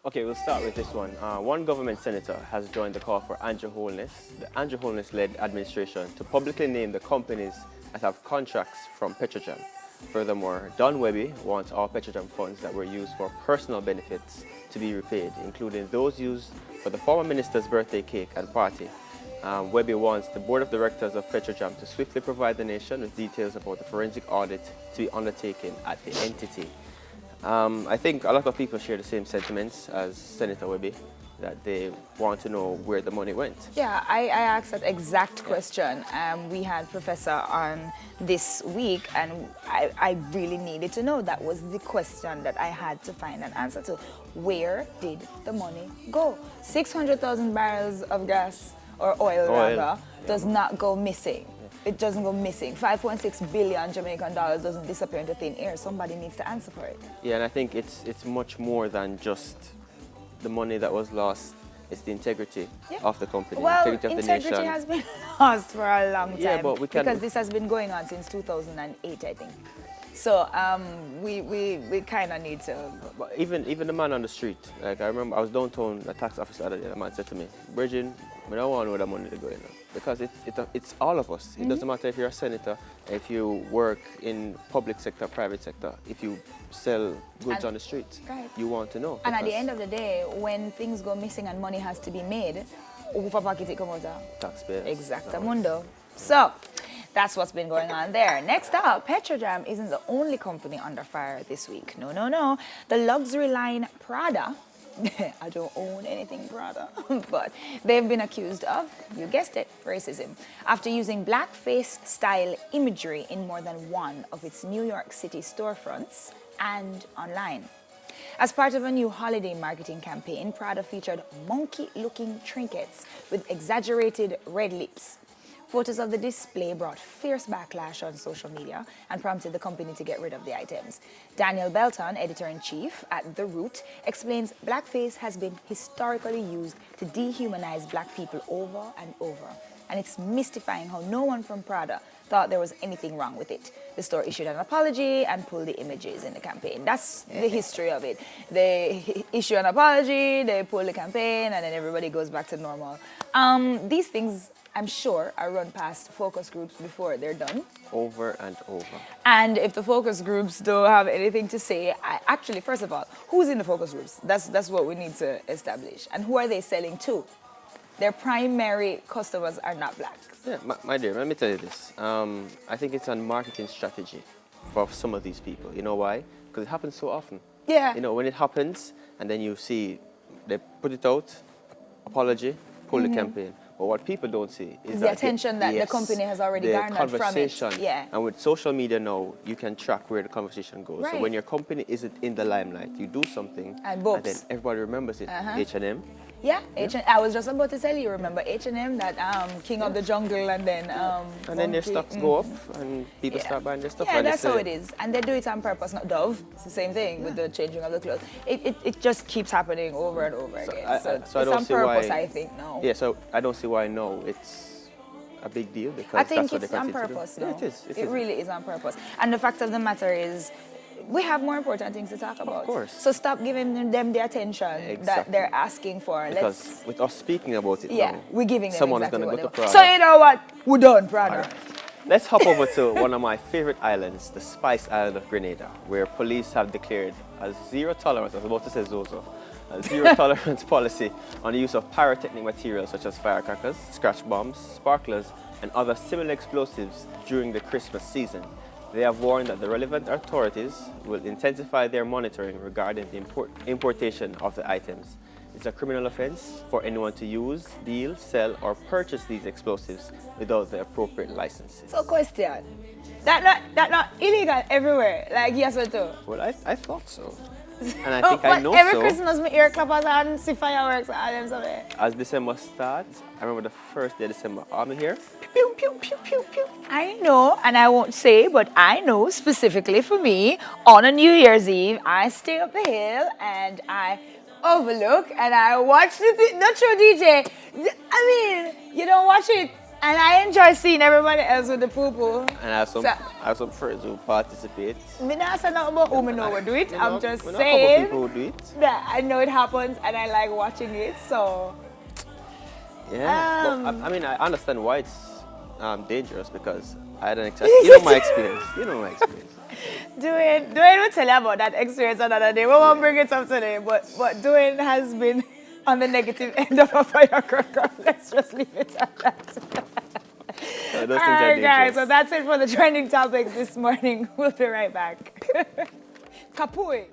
Okay, we'll start with this one. One government senator has joined the call for Andrew Holness, the Andrew Holness-led administration, to publicly name the companies that have contracts from Petrojam. Furthermore, Don Webby wants all Petrojam funds that were used for personal benefits to be repaid, including those used for the former minister's birthday cake and party. Webby wants the board of directors of Petrojam to swiftly provide the nation with details about the forensic audit to be undertaken at the entity. I think a lot of people share the same sentiments as Senator Webby, that they want to know where the money went. Yeah, I asked that exact question. We had Professor on this week, and I really needed to know. That was the question that I had to find an answer to. Where did the money go? 600,000 barrels of gas, or oil rather, does not go missing. It doesn't go missing. 5.6 billion Jamaican dollars doesn't disappear into thin air. Somebody needs to answer for it. Yeah, and I think it's much more than just the money that was lost. It's the integrity of the company, well, integrity of the nation. Integrity has been lost for a long time. Yeah, but because this has been going on since 2008, I think. So we kind of need to. But even the man on the street, like I remember, I was downtown. A tax officer the other day. The man said to me, "Bridget, I don't want to know where the money is going now, because it's all of us. It doesn't matter if you're a senator, if you work in public sector, private sector, if you sell goods on the street, you want to know. And at the end of the day, when things go missing and money has to be made, who for pocket it come out of? Taxpayers. Exactamundo. So that's what's been going on there. Next up, Petrojam isn't the only company under fire this week. No. The luxury line Prada, I don't own anything Prada, but they've been accused of, you guessed it, racism, after using blackface style imagery in more than one of its New York City storefronts and online. As part of a new holiday marketing campaign, Prada featured monkey-looking trinkets with exaggerated red lips. Photos of the display brought fierce backlash on social media and prompted the company to get rid of the items. Daniel Belton, editor-in-chief at The Root, explains blackface has been historically used to dehumanize black people over and over. And it's mystifying how no one from Prada thought there was anything wrong with it. The store issued an apology and pulled the images in the campaign. That's the history of it. They issue an apology, they pull the campaign, and then everybody goes back to normal. These things, I'm sure, are run past focus groups before they're done. Over and over. And if the focus groups don't have anything to say, actually, first of all, who's in the focus groups? That's what we need to establish. And who are they selling to? Their primary customers are not black. Yeah, my dear, let me tell you this. I think it's a marketing strategy for some of these people. You know why? Because it happens so often. Yeah. You know, when it happens, and then you see they put it out, apology, pull the campaign. But what people don't see is the attention that the company has already garnered from it. Yeah. And with social media now, you can track where the conversation goes. Right. So when your company isn't in the limelight, you do something, and then everybody remembers it. H&M. Yeah, I was just about to tell you, remember H&M, that King of the Jungle, and then their stocks go up, and people start buying their stuff. Yeah, that's how it is. And they do it on purpose, not Dove. It's the same thing with the changing of the clothes. It just keeps happening over and over again. So it's on purpose, I think, now. Yeah, so I don't see why no, it's a big deal, because I think that's what it's they on continue to do. purpose, Yeah, no. it is. It really is on purpose. And the fact of the matter is, we have more important things to talk about. Of course. So stop giving them the attention that they're asking for. Because with us speaking about it now, we're giving them someone exactly is going to go to Prada. So you know what? We're done, Prada. Right. Let's hop over to one of my favorite islands, the Spice Island of Grenada, where police have declared a zero tolerance, I was about to say Zozo, a zero tolerance policy on the use of pyrotechnic materials such as firecrackers, scratch bombs, sparklers, and other similar explosives during the Christmas season. They have warned that the relevant authorities will intensify their monitoring regarding the importation of the items. It's a criminal offense for anyone to use, deal, sell, or purchase these explosives without the appropriate licenses. So question, that not illegal everywhere, like yes or no? Well, I thought so. And I think I know every Christmas, my ear clappers and see fireworks and all them somewhere. As December starts, I remember the first day of December, I'm here. Pew, pew, pew, pew, pew. I know, and I won't say, but I know specifically for me, on a New Year's Eve, I stay up the hill and I overlook and I watch the Nacho DJ. I mean, you don't watch it. And I enjoy seeing everybody else with the poo-poo. And I have some I have some friends who participate. Me not say nothing about who me know will do it. I'm just we know a couple saying people who do it. that I know it happens and I like watching it. So Yeah. But I mean, I understand why it's dangerous because I had an experience. You know my experience. You know my experience. Dwayne will tell you about that experience another day. We won't bring it up today, but Dwayne has been on the negative end of a firecracker. Let's just leave it at that. Those All things are right, guys. dangerous. So that's it for the trending topics this morning. We'll be right back. Kapui.